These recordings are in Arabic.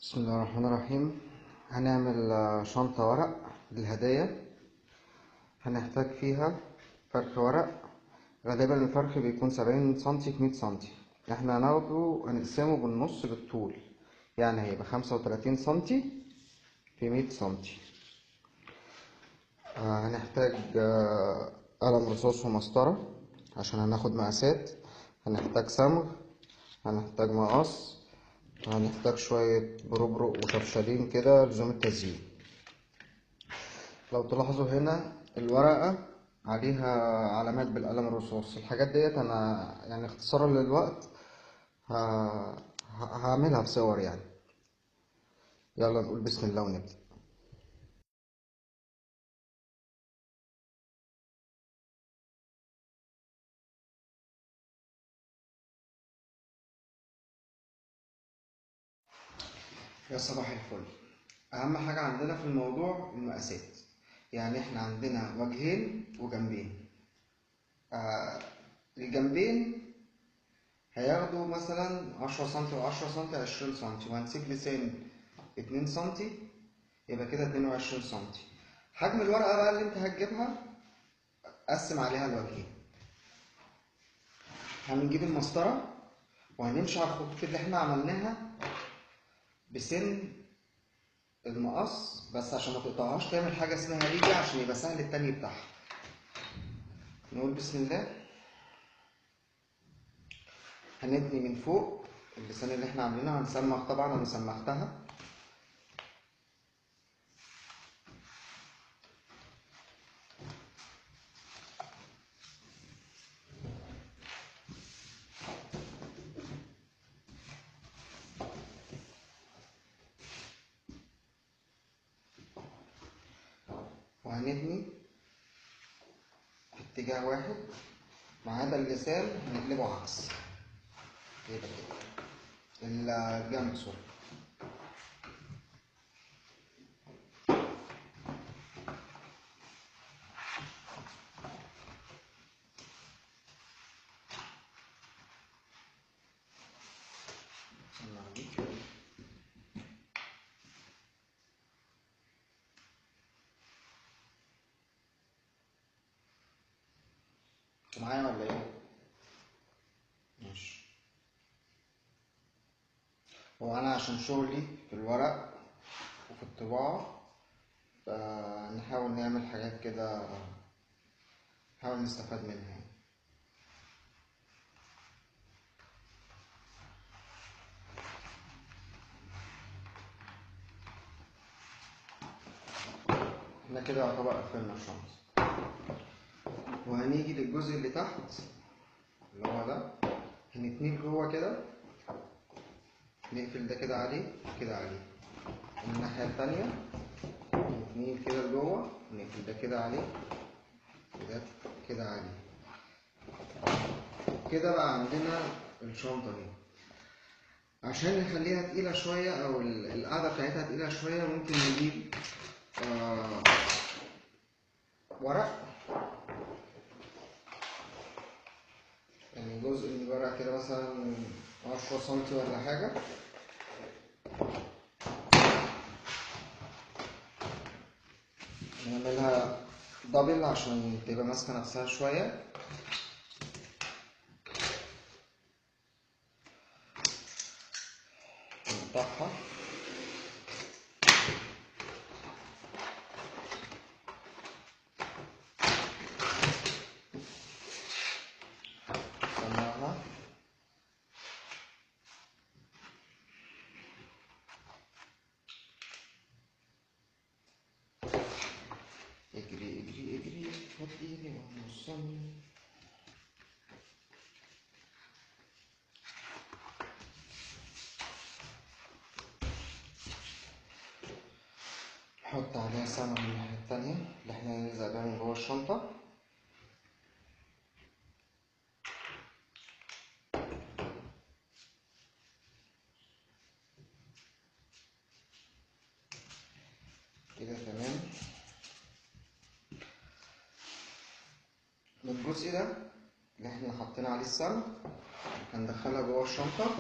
بسم الله الرحمن الرحيم. هنعمل شنطة ورق للهدايا. هنحتاج فيها فرخ ورق. غالبا الفرخ بيكون 70 سنتي في 100 سنتي. احنا هنقسمه بالنص بالطول، يعني هيبقى 35 سنتي في 100 سنتي. هنحتاج قلم رصاص ومسطرة عشان هناخد مقاسات. هنحتاج صمغ، هنحتاج مقص، هنحتاج شوية بربرق وشفشلين كده لزوم التزيين. لو تلاحظوا هنا الورقة عليها علامات بالقلم الرصاص. الحاجات ديت انا يعني اختصارا للوقت هعملها بصور يعني. يلا نقول بسم الله ونبدأ. يا صباح الفل. اهم حاجة عندنا في الموضوع المقاسات. يعني احنا عندنا وجهين وجنبين. الجنبين هياخدوا مثلا 10 سنتي و10 سنتي 20 سنتي، وهنسيب لسان 2 سنتي، يبقى كده 22 سنتي. حجم الورقة بقى اللي انت هتجيبها قسم عليها الوجهين. هنجيب المسطرة وهنمشي على الخطوط اللي احنا عملناها بسن المقص، بس عشان ما تقطعهاش تعمل حاجة اسمها ريجة عشان يبقى سهل التاني بتاعها. نقول بسم الله. هنتني من فوق اللسان اللي احنا عاملينها، هنسمخ طبعا، انا سمختها. وهنتني في اتجاه واحد ما عدا اللسان هنقلبه عكس، يبقى كده الجنب سوري. معايا ولا ايه؟ ماشي. هو انا عشان شغلي في الورق وفي الطباعة نحاول نعمل حاجات كده، نحاول نستفاد منها. احنا كده يعتبر قفلنا الشنطة، وهنيجي للجزء اللي تحت اللي هو ده، هنتنيه جوه كده، نقفل ده كده عليه كده عليه. الناحية التانية نتنيه كده لجوه، نقفل ده كده عليه وده كده عليه. كده بقى عندنا الشنطة دي. عشان نخليها تقيلة شوية أو القاعدة بتاعتها تقيلة شوية، ممكن نجيب ورق، يعني جزء من الورق كده مثلا 10 سنتي ولا حاجة، نعملها دبل عشان تبقى ماسكة نفسها شوية. نقطعها نسمعها. اجري اجري اجري خد ايدي ونوصلني. نحط عليها سمنة من الناحية التانية اللي احنا هنلزق بيها من جوه الشنطة. كده تمام. من الجزء ده اللي احنا حطينا عليه السمن هندخلها جوه الشنطة.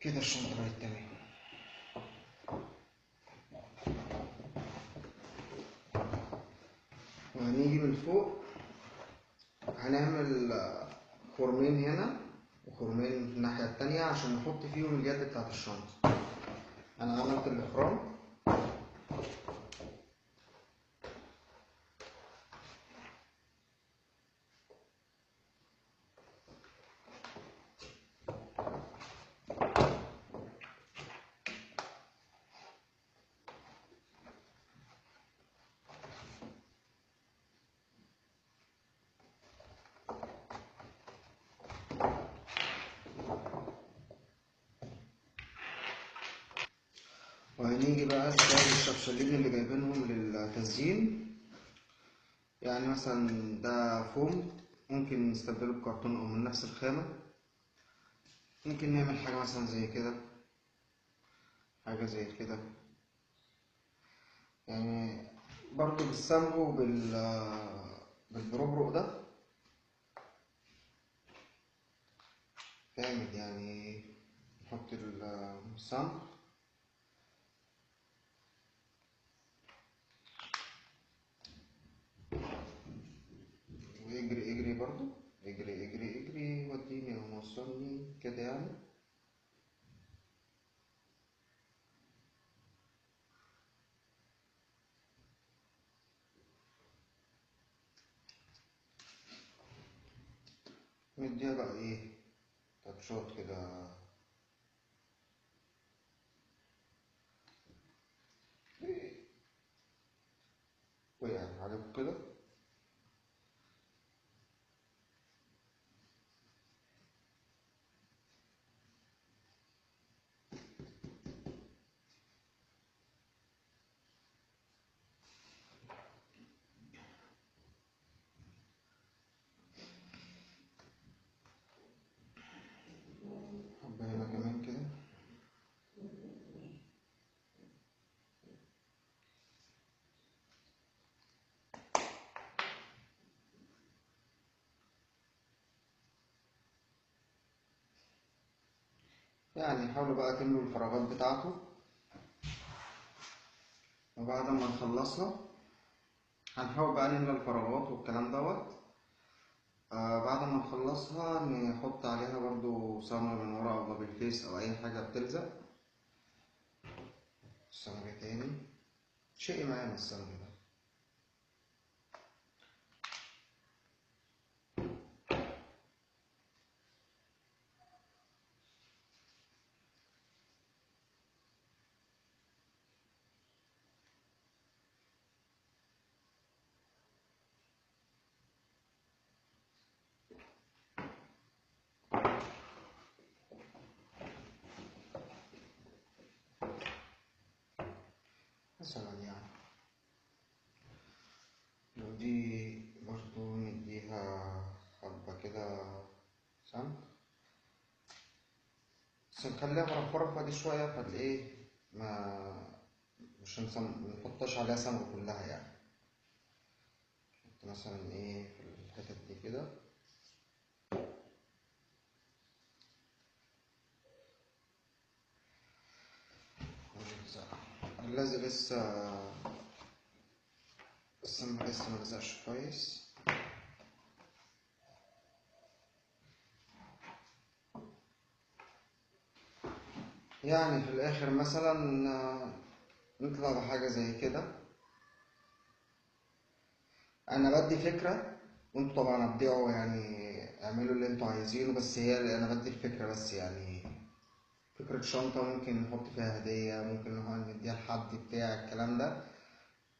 كده الشنطة بقت تمام. وهنيجي من فوق هنعمل خرمين هنا وخرمين في الناحية التانية عشان نحط فيهم اليد بتاعت الشنطة. أنا عملت الإخرام وهنيجي بقى نستخدم الشفشلين اللي جايبينهم للتزيين. يعني مثلا ده فوم، ممكن نستبدله بكرتون أو من نفس الخامة. ممكن نعمل حاجة مثلا زي كده، حاجة زي كده، يعني برضو بالصمغ بالبروبرو ده جامد. يعني نحط الصمغ ويجري اجري برضو، اجري اجري اجري وديني ووصلني كده يعني. نديها بقى ايه تاتشات كده، وقع عليكم كده. حبة هنا كمان كده. يعني حاولوا بقى تملوا الفراغات بتاعته. وبعد ما نخلصها هنحاول بقى نملى الفراغات والكلام دوت. بعد ما نخلصها نحط عليها برضو صمغ من ورا او بابل فيس او اي حاجة بتلزق. صمغ تاني، شقي معانا الصمغ ده. مثلا يعني ودي برضو نديها حبة كده صمغ، بس نخليها مرفرفة دي شوية فالايه ما مش منحطش عليها صمغ كلها يعني. نحط مثلا ايه في الحتت دي كده. اللزق لسه الصمغ لسه ملزقش كويس. يعني في الآخر مثلا نطلع بحاجة زي كده. أنا بدي فكرة وانتوا طبعا ابدعوا، يعني اعملوا اللي انتوا عايزينه، بس هي اللي أنا بدي الفكرة بس. يعني فكرة شنطة ممكن نحط فيها هدية، ممكن نديها لحد بتاع الكلام ده،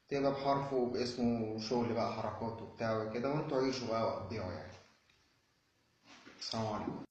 تبقى بحرفه وباسمه وشغل بقى حركات وبتاع وكده، وانتوا عيشوا بقى وابدعوا يعني. السلام عليكم.